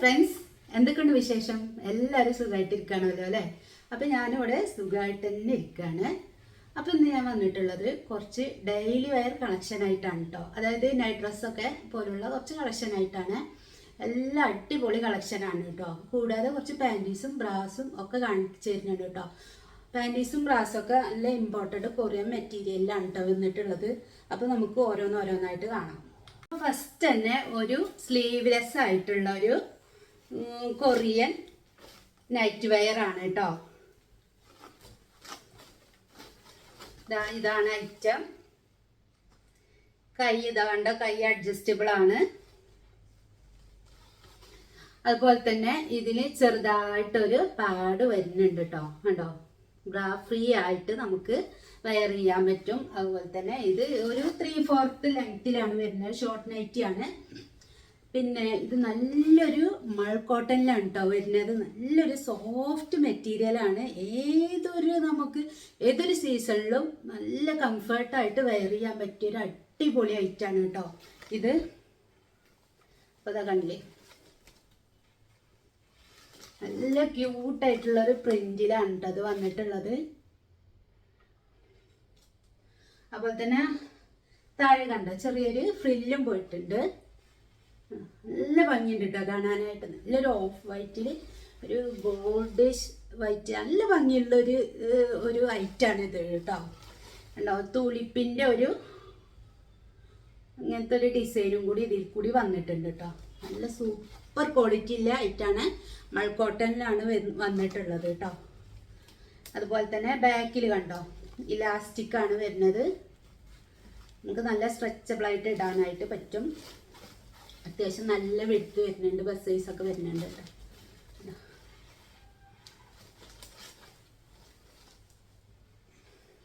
Friends, എന്തൊക്കെയുണ്ട് വിശേഷം? എല്ലാവരും സുഖമായിട്ടിരിക്കുകയാണല്ലോ അല്ലേ? അപ്പം ഞാനിവിടെ സുഖമായിട്ട് തന്നെ ഇരിക്കുകയാണ്. അപ്പം ഇന്ന് ഞാൻ വന്നിട്ടുള്ളത് കുറച്ച് ഡെയിലി വെയർ കളക്ഷനായിട്ടാണ് കേട്ടോ. അതായത് നൈറ്റ് ഡ്രസ്സൊക്കെ പോലുള്ള കുറച്ച് കളക്ഷനായിട്ടാണ്. എല്ലാം അടിപൊളി കളക്ഷനാണ് കേട്ടോ. കൂടാതെ കുറച്ച് പാൻറ്റീസും ബ്രാസും ഒക്കെ കാണിച്ചു തരുന്നുണ്ട് കേട്ടോ. പാൻറ്റീസും ബ്രാസൊക്കെ നല്ല ഇമ്പോർട്ടൻ്റ് കൊറിയൻ മെറ്റീരിയലിലാണ് കേട്ടോ വന്നിട്ടുള്ളത്. അപ്പോൾ നമുക്ക് ഓരോന്നോരോന്നായിട്ട് കാണാം. ഫസ്റ്റ് തന്നെ ഒരു സ്ലീവ്ലെസ് ആയിട്ടുള്ള ഒരു കൊറിയൻ നൈറ്റ് വെയർ ആണ് കേട്ടോ. ഇതാണ് ഐറ്റം. കൈ ഇതാണ്ട കൈ അഡ്ജസ്റ്റബിൾ ആണ്. അതുപോലെ തന്നെ ഇതിന് ചെറുതായിട്ടൊരു പാഡ് വരുന്നുണ്ട് കേട്ടോ. കണ്ടോ, ബ്രാ ഫ്രീ ആയിട്ട് നമുക്ക് വെയർ ചെയ്യാൻ പറ്റും. അതുപോലെ തന്നെ ഇത് ഒരു 3/4 ലെങ്ത്തിലാണ് വരുന്നത്. ഷോർട്ട് നൈറ്റി ആണ്. പിന്നെ ഇത് നല്ലൊരു മൾ കോട്ടണിലാണ് കേട്ടോ വരുന്നത്. നല്ലൊരു സോഫ്റ്റ് മെറ്റീരിയലാണ്. ഏതൊരു സീസണിലും നല്ല കംഫർട്ടായിട്ട് വെയർ ചെയ്യാൻ പറ്റിയൊരു അടിപൊളി ഐറ്റാണ് കേട്ടോ ഇത്. അപ്പോൾ അതാ കണ്ടില്ലേ, നല്ല ക്യൂട്ടായിട്ടുള്ളൊരു പ്രിന്റിലാണ് കേട്ടോ അത് വന്നിട്ടുള്ളത്. അതുപോലെ തന്നെ താഴെ കണ്ട ചെറിയൊരു ഫ്രില്ലും പോയിട്ടുണ്ട്. നല്ല ഭംഗിയുണ്ട് കേട്ടോ കാണാനായിട്ട്. നല്ലൊരു ഓഫ് വൈറ്റിൽ ഒരു ഗോൾഡിഷ് വൈറ്റ്, നല്ല ഭംഗിയുള്ളൊരു ഐറ്റാണ് ഇത് കേട്ടോ. ഉണ്ടോ, തുളിപ്പിൻ്റെ ഇങ്ങനത്തെ ഒരു ഡിസൈനും കൂടി ഇതിൽ കൂടി വന്നിട്ടുണ്ട് കേട്ടോ. നല്ല സൂപ്പർ ക്വാളിറ്റി ഉള്ള ഐറ്റാണ്. മൾക്കോട്ടനിലാണ് വന്നിട്ടുള്ളത് കേട്ടോ. അതുപോലെ തന്നെ ബാക്കിൽ കണ്ടോ ഇലാസ്റ്റിക് ആണ് വരുന്നത്. നമുക്ക് നല്ല സ്ട്രെച്ചബിളായിട്ട് ഇടാനായിട്ട് പറ്റും. അത്യാവശ്യം നല്ല വെടുത്ത് വരുന്നുണ്ട്. ബസ് സൈസൊക്കെ വരുന്നുണ്ട് കേട്ടോ.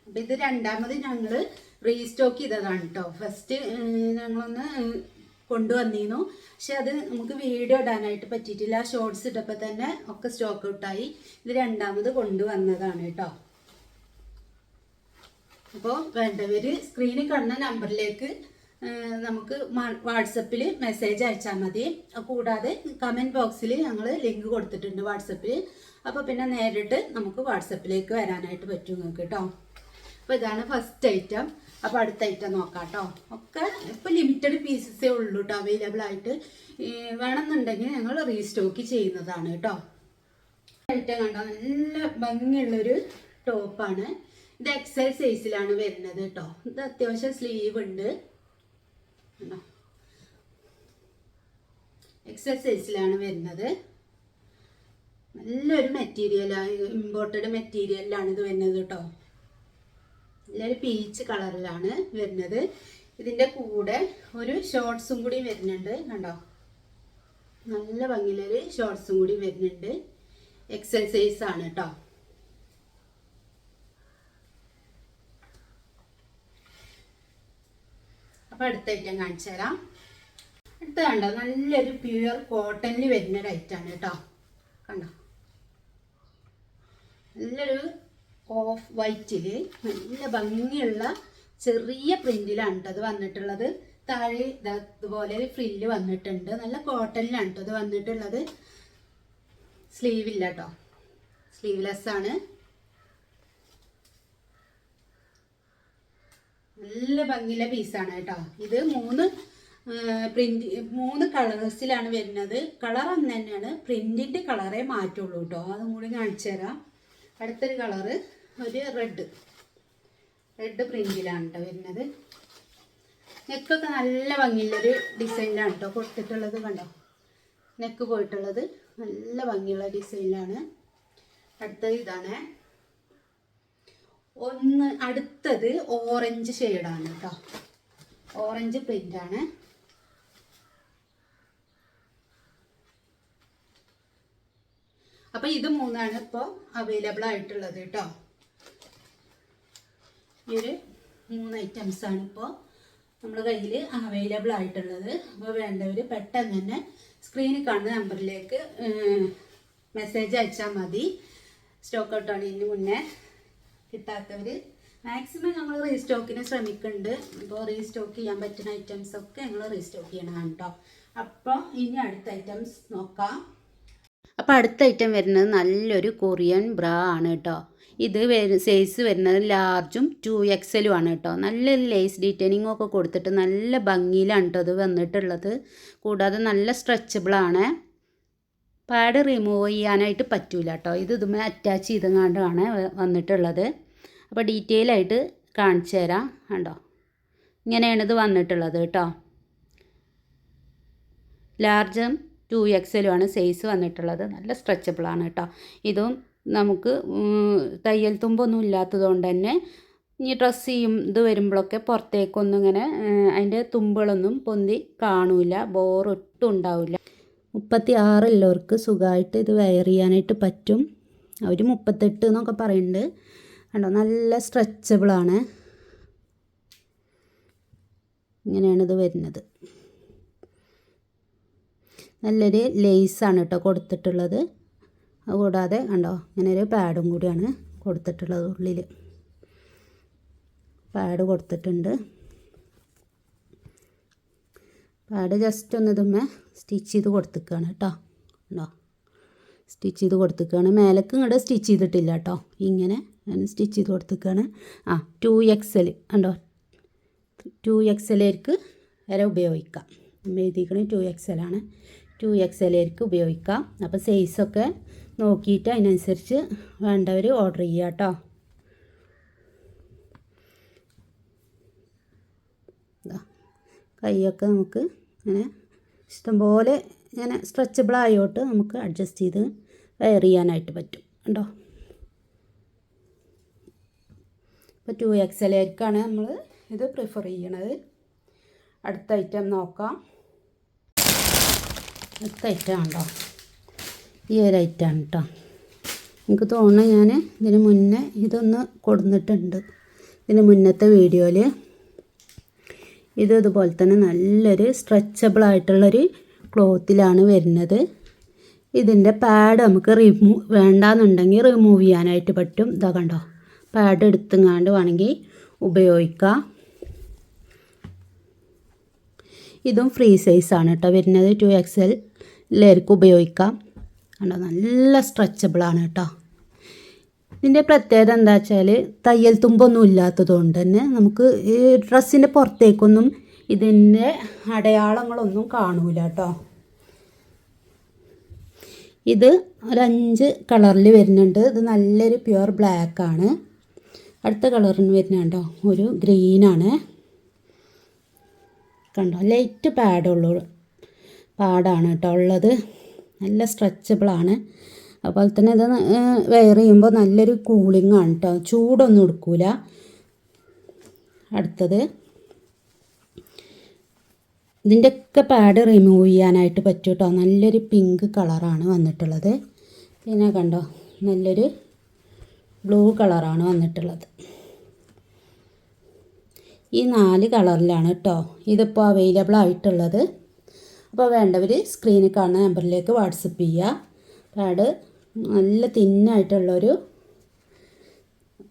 അപ്പം ഇത് രണ്ടാമത് ഞങ്ങൾ റീസ്റ്റോക്ക് ചെയ്തതാണ് കേട്ടോ. ഫസ്റ്റ് ഞങ്ങളൊന്ന് കൊണ്ടുവന്നിരുന്നു, പക്ഷെ അത് നമുക്ക് വീഡിയോ ഇടാനായിട്ട് പറ്റിയിട്ടില്ല. ഷോർട്സ് ഇട്ടപ്പോൾ തന്നെ ഒക്കെ സ്റ്റോക്ക് ഔട്ടായി. ഇത് രണ്ടാമത് കൊണ്ടുവന്നതാണ് കേട്ടോ. അപ്പോൾ വേണ്ടവർ സ്ക്രീനിൽ കാണുന്ന നമ്പറിലേക്ക് നമുക്ക് വാട്സപ്പിൽ മെസ്സേജ് അയച്ചാൽ മതി. കൂടാതെ കമൻറ്റ് ബോക്സിൽ ഞങ്ങൾ ലിങ്ക് കൊടുത്തിട്ടുണ്ട് വാട്സപ്പിൽ. അപ്പോൾ പിന്നെ നേരിട്ട് നമുക്ക് വാട്സപ്പിലേക്ക് വരാനായിട്ട് പറ്റും നിങ്ങൾക്ക് കേട്ടോ. അപ്പോൾ ഇതാണ് ഫസ്റ്റ് ഐറ്റം. അപ്പോൾ അടുത്ത ഐറ്റം നോക്കാം കേട്ടോ. ഒക്കെ ഇപ്പോൾ ലിമിറ്റഡ് പീസസേ ഉള്ളൂ കേട്ടോ അവൈലബിൾ ആയിട്ട്. വേണമെന്നുണ്ടെങ്കിൽ ഞങ്ങൾ റീസ്റ്റോക്ക് ചെയ്യുന്നതാണ് കേട്ടോ. ഐറ്റം കണ്ടോ, നല്ല ഭംഗിയുള്ളൊരു ടോപ്പാണ്. ഇത് എക്സൽ സൈസിലാണ് വരുന്നത് കേട്ടോ. ഇത് അത്യാവശ്യം സ്ലീവ് ഉണ്ട്. എക്സൽ സൈസിലാണ് വരുന്നത്. നല്ലൊരു മെറ്റീരിയലാണ്, ഇമ്പോർട്ടഡ് മെറ്റീരിയലിലാണ് ഇത് വരുന്നത് കേട്ടോ. നല്ലൊരു പീച്ച് കളറിലാണ് വരുന്നത്. ഇതിൻ്റെ കൂടെ ഒരു ഷോർട്സും കൂടി വരുന്നുണ്ട് കണ്ടോ. നല്ല ഭംഗിയിലൊരു ഷോർട്സും കൂടി വരുന്നുണ്ട്. എക്സൽ സൈസ് ആണ് കേട്ടോ. അപ്പോൾ അടുത്ത ഐറ്റം കാണിച്ചു തരാം. അടുത്ത കണ്ടോ, നല്ലൊരു പ്യുവർ കോട്ടണിൽ വരുന്നൊരു ഐറ്റമാണ് കേട്ടോ. കണ്ടോ, നല്ലൊരു ഓഫ് വൈറ്റിൽ നല്ല ഭംഗിയുള്ള ചെറിയ പ്രിന്റിലാണ് കേട്ടോ അത് വന്നിട്ടുള്ളത്. താഴെ ഇതുപോലെ ഒരു ഫ്രില്ല് വന്നിട്ടുണ്ട്. നല്ല കോട്ടണിലാണ് കേട്ടോ ഇത് വന്നിട്ടുള്ളത്. സ്ലീവ് ഇല്ല കേട്ടോ, സ്ലീവ്ലെസ് ആണ്. നല്ല ഭംഗിയുള്ള പീസാണ് കേട്ടോ. ഇത് മൂന്ന് കളേഴ്സിലാണ് വരുന്നത്. കളർ ഒന്ന് തന്നെയാണ്, പ്രിന്റിൻ്റെ കളറേ മാറ്റുള്ളൂ കേട്ടോ. അതും കൂടി കാണിച്ചു തരാം. അടുത്തൊരു കളറ് ഒരു റെഡ് പ്രിന്റിലാണ് കേട്ടോ വരുന്നത്. നെക്കൊക്കെ നല്ല ഭംഗിയുള്ളൊരു ഡിസൈനിലാണ് കേട്ടോ കൊടുത്തിട്ടുള്ളത്. കണ്ടോ, നെക്ക് പോയിട്ടുള്ളത് നല്ല ഭംഗിയുള്ള ഡിസൈനിലാണ്. അടുത്തത് ഇതാണ്. അടുത്തത് ഓറഞ്ച് ഷെയ്ഡാണ് കേട്ടോ. ഓറഞ്ച് പ്രിന്റാണ്. അപ്പം ഇത് മൂന്നാണ് ഇപ്പോൾ അവൈലബിൾ ആയിട്ടുള്ളത് കേട്ടോ. ഈ ഒരു 3 ഐറ്റംസാണ് ഇപ്പോൾ നമ്മുടെ കയ്യിൽ അവൈലബിൾ ആയിട്ടുള്ളത്. അപ്പോൾ വേണ്ടവർ പെട്ടെന്ന് തന്നെ സ്ക്രീനിൽ കാണുന്ന നമ്പറിലേക്ക് മെസ്സേജ് അയച്ചാൽ മതി. സ്റ്റോക്ക് ഔട്ടാണ് ഇതിന് മുന്നേ കിട്ടാത്തവർ മാക്സിമം ഞങ്ങൾ റീസ്റ്റോക്കിന് ശ്രമിക്കുന്നുണ്ട്. അപ്പോൾ റീസ്റ്റോക്ക് ചെയ്യാൻ പറ്റുന്ന ഐറ്റംസ് ഒക്കെ ഞങ്ങൾ റീസ്റ്റോക്ക് ചെയ്യണം കേട്ടോ. അപ്പോൾ ഇനി അടുത്ത ഐറ്റംസ് നോക്കാം. അപ്പോൾ അടുത്ത ഐറ്റം വരുന്നത് നല്ലൊരു കൊറിയൻ ബ്രാ ആണ് കേട്ടോ. ഇത് സൈസ് വരുന്നത് ലാർജും 2XL ആണ് കേട്ടോ. നല്ലൊരു ലേസ് ഡീറ്റെയിലിംഗ് ഒക്കെ കൊടുത്തിട്ട് നല്ല ഭംഗിയിലാണ് കേട്ടോ ഇത് വന്നിട്ടുള്ളത്. കൂടാതെ നല്ല സ്ട്രെച്ചബിളാണ്. പാഡ് റിമൂവ് ചെയ്യാനായിട്ട് പറ്റൂല കേട്ടോ. ഇത് ഇതുമേ അറ്റാച്ച് ചെയ്തങ്ങാണ്ടാണ് വന്നിട്ടുള്ളത്. അപ്പോൾ ഡീറ്റെയിൽ ആയിട്ട് കാണിച്ചു തരാം. കണ്ടോ, ഇങ്ങനെയാണ് ഇത് വന്നിട്ടുള്ളത് കേട്ടോ. ലാർജും 2XL ആണ് സൈസ് വന്നിട്ടുള്ളത്. നല്ല സ്ട്രെച്ചബിളാണ് കേട്ടോ. ഇതും നമുക്ക് തയ്യൽ തുമ്പൊന്നും ഇല്ലാത്തത് കൊണ്ട് തന്നെ ഈ ഡ്രസ്സ് ചെയ്യും ഇത് വരുമ്പോഴൊക്കെ പുറത്തേക്കൊന്നും ഇങ്ങനെ അതിൻ്റെ തുമ്പുകളൊന്നും പൊന്തി കാണൂല, ബോറൊട്ടും ഉണ്ടാവില്ല. 36 ഉള്ളവർക്ക് സുഖമായിട്ട് ഇത് വെയർ ചെയ്യാനായിട്ട് പറ്റും. അവർ 38 എന്നൊക്കെ പറയുന്നുണ്ട്. കണ്ടോ, നല്ല സ്ട്രെച്ചബിളാണ്. ഇങ്ങനെയാണ് ഇത് വരുന്നത്. നല്ലൊരു ലേസാണ് കേട്ടോ കൊടുത്തിട്ടുള്ളത്. അതുകൂടാതെ കണ്ടോ, ഇങ്ങനെ ഒരു പാഡും കൂടിയാണ് കൊടുത്തിട്ടുള്ളത്. ഉള്ളിൽ പാഡ് കൊടുത്തിട്ടുണ്ട്. പാഡ് ജസ്റ്റ് ഒന്ന് ഇതുമ്മേ സ്റ്റിച്ച് ചെയ്ത് കൊടുത്തിക്കുകയാണ് കേട്ടോ. കണ്ടോ, സ്റ്റിച്ച് ചെയ്ത് കൊടുത്തിക്കുകയാണ്. മേലേക്ക് ഇങ്ങോട്ട് സ്റ്റിച്ച് ചെയ്തിട്ടില്ല കേട്ടോ. ഇങ്ങനെ ഞാൻ സ്റ്റിച്ച് ചെയ്ത് കൊടുത്തിക്കുകയാണ്. 2XL കണ്ടോ, 2XL വരെ ഉപയോഗിക്കാം. എഴുതിക്കണേ 2XL ആണ്. 2XL ഉപയോഗിക്കാം. അപ്പോൾ സൈസൊക്കെ നോക്കിയിട്ട് അതിനനുസരിച്ച് വേണ്ടവർ ഓർഡർ ചെയ്യുക കേട്ടോ. കൈയൊക്കെ നമുക്ക് ഇങ്ങനെ ഇഷ്ടംപോലെ ഇങ്ങനെ സ്ട്രെച്ചബിൾ ആയോട്ട് നമുക്ക് അഡ്ജസ്റ്റ് ചെയ്ത് വെയർ ചെയ്യാനായിട്ട് പറ്റും കണ്ടോ. ഇപ്പോൾ 2XL നമ്മൾ ഇത് പ്രിഫർ ചെയ്യണത്. അടുത്ത ഐറ്റം നോക്കാം. അടുത്ത ഐറ്റം ഉണ്ടോ, ഈ ഒരു ഐറ്റമാണ് കേട്ടോ. എനിക്ക് തോന്നുന്നു ഞാൻ ഇതിന് മുന്നേ ഇതൊന്ന് കൊടുത്തിട്ടുണ്ട്. ഇതിന് മുന്നത്തെ വീഡിയോയിൽ ഇത് ഇതുപോലെ തന്നെ നല്ലൊരു സ്ട്രെച്ചബിളായിട്ടുള്ളൊരു ക്ലോത്തിലാണ് വരുന്നത്. ഇതിൻ്റെ പാഡ് നമുക്ക് വേണ്ടാന്നുണ്ടെങ്കിൽ റിമൂവ് ചെയ്യാനായിട്ട് പറ്റും. ഇതാ കണ്ടോ, പാഡ് എടുത്തുങ്ങാണ്ട് വേണമെങ്കിൽ ഉപയോഗിക്കാം. ഇതും ഫ്രീ സൈസാണ് കേട്ടോ വരുന്നത്. 2XL ഉപയോഗിക്കാം. കണ്ടോ, നല്ല സ്ട്രെച്ചബിളാണ് കേട്ടോ. ഇതിൻ്റെ പ്രത്യേകത എന്താ വെച്ചാൽ തയ്യൽ തുമ്പൊന്നും ഇല്ലാത്തത് കൊണ്ട് തന്നെ നമുക്ക് ഈ ഡ്രസ്സിൻ്റെ പുറത്തേക്കൊന്നും ഇതിൻ്റെ അടയാളങ്ങളൊന്നും കാണൂല കേട്ടോ. ഇത് ഒരു 5 കളറിൽ വരുന്നുണ്ട്. ഇത് നല്ലൊരു പ്യുവർ ബ്ലാക്കാണ്. അടുത്ത കളറിന് വരുന്നുണ്ടോ, ഒരു ഗ്രീനാണ്. കണ്ടോ, ലൈറ്റ് പാഡാണ് കേട്ടോ ഉള്ളത്. നല്ല സ്ട്രെച്ചബിളാണ്. അതുപോലെ തന്നെ ഇത് വെയർ ചെയ്യുമ്പോൾ നല്ലൊരു കൂളിംഗ് ആണ് കേട്ടോ. ചൂടൊന്നും എടുക്കില്ല. അടുത്തത് ഇതിൻ്റെയൊക്കെ പാഡ് റിമൂവ് ചെയ്യാനായിട്ട് പറ്റും കേട്ടോ. നല്ലൊരു പിങ്ക് കളറാണ് വന്നിട്ടുള്ളത്. പിന്നെ കണ്ടോ, നല്ലൊരു ബ്ലൂ കളറാണ് വന്നിട്ടുള്ളത്. ഈ 4 കളറിലാണ് കേട്ടോ ഇതിപ്പോൾ അവൈലബിൾ ആയിട്ടുള്ളത്. അപ്പോൾ വേണ്ടവർ സ്ക്രീനിൽ കാണുന്ന നമ്പറിലേക്ക് വാട്സപ്പ് ചെയ്യുക. പാഡ് നല്ല തിന്നായിട്ടുള്ളൊരു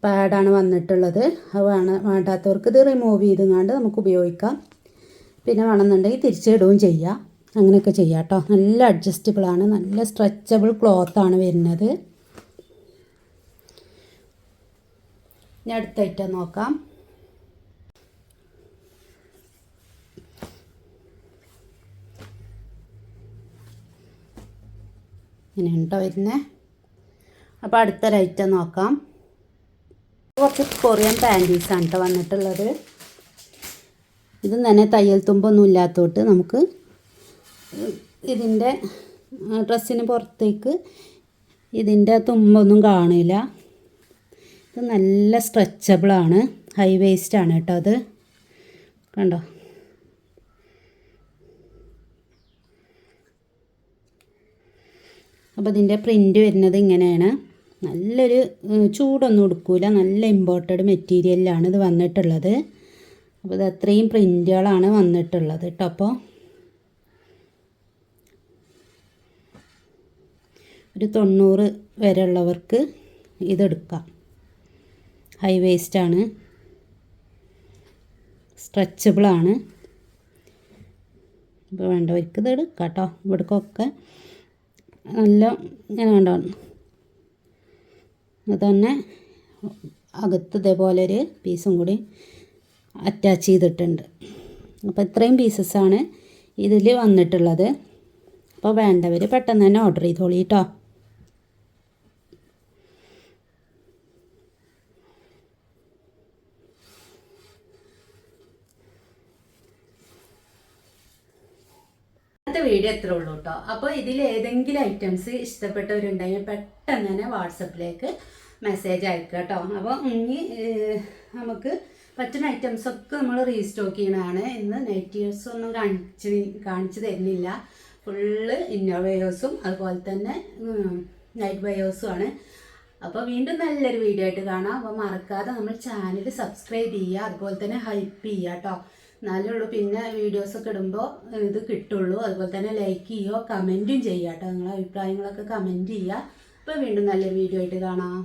പാഡാണ് വന്നിട്ടുള്ളത്. അത് വേണ്ടാത്തവർക്ക് ഇത് റിമൂവ് ചെയ്തുകൊണ്ട് നമുക്ക് ഉപയോഗിക്കാം. പിന്നെ വേണമെന്നുണ്ടെങ്കിൽ തിരിച്ചിടുകയും ചെയ്യാം. അങ്ങനെയൊക്കെ ചെയ്യാം കേട്ടോ. നല്ല അഡ്ജസ്റ്റബിളാണ്. നല്ല സ്ട്രെച്ചബിൾ ക്ലോത്താണ് വരുന്നത്. ഇനി അടുത്ത ഐറ്റം നോക്കാം. ഇങ്ങനെ ഉണ്ടോ വരുന്നത്. അപ്പോൾ അടുത്തൊരു ഐറ്റം നോക്കാം. കുറച്ച് കൊറിയൻ പാൻറ്റീസാണ് കേട്ടോ വന്നിട്ടുള്ളത്. ഇതും തന്നെ തയ്യൽ തുമ്പൊന്നും ഇല്ലാത്തോട്ട് നമുക്ക് ഇതിൻ്റെ ഡ്രസ്സിന് പുറത്തേക്ക് ഇതിൻ്റെ തുമ്പൊന്നും കാണില്ല. ഇത് നല്ല സ്ട്രെച്ചബിളാണ്. ഹൈ വേസ്റ്റാണ് കേട്ടോ അത്. കണ്ടോ, അപ്പോൾ ഇതിൻ്റെ പ്രിൻ്റ് വരുന്നത് ഇങ്ങനെയാണ്. നല്ലൊരു ചൂടൊന്നും എടുക്കില്ല. നല്ല ഇമ്പോർട്ടഡ് മെറ്റീരിയലിലാണ് ഇത് വന്നിട്ടുള്ളത്. അപ്പോൾ ഇത് അത്രയും പ്രിൻ്റുകളാണ് വന്നിട്ടുള്ളത് കേട്ടോ. അപ്പോൾ ഒരു 90 വരെ ഉള്ളവർക്ക് ഇതെടുക്കാം. ഹൈ വേസ്റ്റാണ്, സ്ട്രെച്ചബിളാണ്. അപ്പോൾ വേണ്ടവർക്ക് ഇത് എടുക്കാം കേട്ടോ. ഇവിടേക്കൊക്കെ നല്ല ഇങ്ങനെ വേണ്ടതാണ്. അത് തന്നെ അകത്ത് ഇതേപോലെ ഒരു പീസും കൂടി അറ്റാച്ച് ചെയ്തിട്ടുണ്ട്. അപ്പോൾ ഇത്രയും പീസസ്സാണ് ഇതിൽ വന്നിട്ടുള്ളത്. അപ്പോൾ വേണ്ടവർ പെട്ടെന്ന് തന്നെ ഓർഡർ ചെയ്തോളി കേട്ടോ. വീഡിയോ എത്ര ഉള്ളൂ കേട്ടോ. അപ്പോൾ ഇതിൽ ഏതെങ്കിലും ഐറ്റംസ് ഇഷ്ടപ്പെട്ടവരുണ്ടെങ്കിൽ പെട്ടെന്ന് തന്നെ വാട്സപ്പിലേക്ക് മെസ്സേജ് അയക്കുക കേട്ടോ. അപ്പോൾ ഇനി നമുക്ക് പറ്റുന്ന ഐറ്റംസൊക്കെ നമ്മൾ റീസ്റ്റോക്ക് ചെയ്യണതാണ്. ഇന്ന് നൈറ്റീവ്സ് ഒന്നും കാണിച്ചു തരുന്നില്ല. ഫുള്ള് ഇന്നർ വെയേഴ്സും അതുപോലെ തന്നെ നൈറ്റ് വെയേഴ്സും ആണ്. അപ്പോൾ വീണ്ടും നല്ലൊരു വീഡിയോ ആയിട്ട് കാണാം. അപ്പോൾ മറക്കാതെ നമ്മൾ ചാനൽ സബ്സ്ക്രൈബ് ചെയ്യുക, അതുപോലെ തന്നെ ഹൈപ്പ് ചെയ്യുക കേട്ടോ. എന്നാലേ ഉള്ളൂ പിന്നെ വീഡിയോസൊക്കെ ഇടുമ്പോൾ ഇത് കിട്ടുള്ളൂ. അതുപോലെ തന്നെ ലൈക്ക് ചെയ്യുക, കമൻറ്റും ചെയ്യുക കേട്ടോ. നിങ്ങളുടെ അഭിപ്രായങ്ങളൊക്കെ കമൻറ്റ് ചെയ്യുക. അപ്പോൾ വീണ്ടും നല്ലൊരു വീഡിയോ ആയിട്ട് കാണാം.